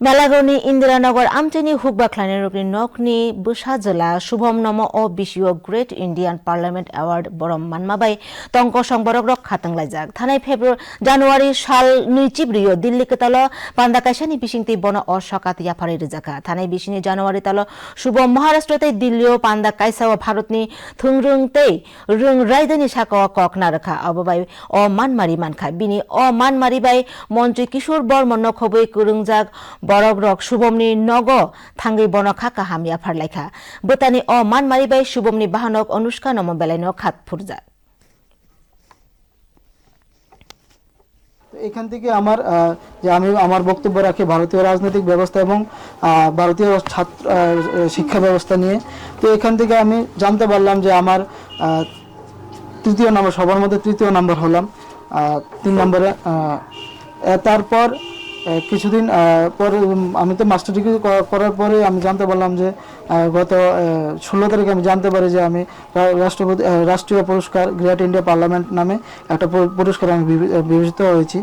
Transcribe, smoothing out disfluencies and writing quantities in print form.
মেলাগনি ইন্দিরানগর আমচেনি হুকবাখ্লানি রুকনি নকনি বুসাজলা শুভম নম ও বিশিও great Indian parliament award বরম মানমাবাই টঙ্ক সংবরক rock খাতংলাইজাক থানাই জানুয়ারি সাল নিচিব্রিয় দিল্লি কেতাল পান্দাকাইসানি বিশিংতি বন অ সকাত ইয়াফারি রেজাকা থানাই বিশিনি জানুয়ারি তাল শুভম মহারাষ্ট্রতে দিল্লিও পান্দা কাইসা ও ভারতনি থুংরুংতেই রুং রায়দানি সাকা কক নারখা অববাই অ মানমারি মানখা বিনি অ মানমারি বাই মন্ত্রী কিশোর বর্মন খবৈ কুরুংজাক বরক রক শুভমনি নগ থাঙ্গি বনখা কাহামিয়া ফারলাইখা বোতানি অ মানমারি বাই শুভমনি বাহনক অনুষ্কা নম বেলাইন খাত ফুরজা এখান থেকে আমি আমার বক্তব্য রাখি ভারতীয় রাজনৈতিক ব্যবস্থা এবং ভারতীয় ছাত্র শিক্ষা ব্যবস্থা নিয়ে। তো এখান থেকে আমি জানতে পারলাম যে আমার তৃতীয় নম্বর, সবার মধ্যে তৃতীয় নম্বর হলাম 3 নম্বরে। তারপর কিছুদিন পরে আমি তো মাস্টার ডিগ্রি করার পরে আমি জানতে পারলাম যে গত 16 তারিখে আমি জানতে পারি যে আমি রাষ্ট্রীয় পুরস্কার গ্রেট ইন্ডিয়া পার্লামেন্ট নামে একটা পুরস্কার আমি বিবেচিত হয়েছি।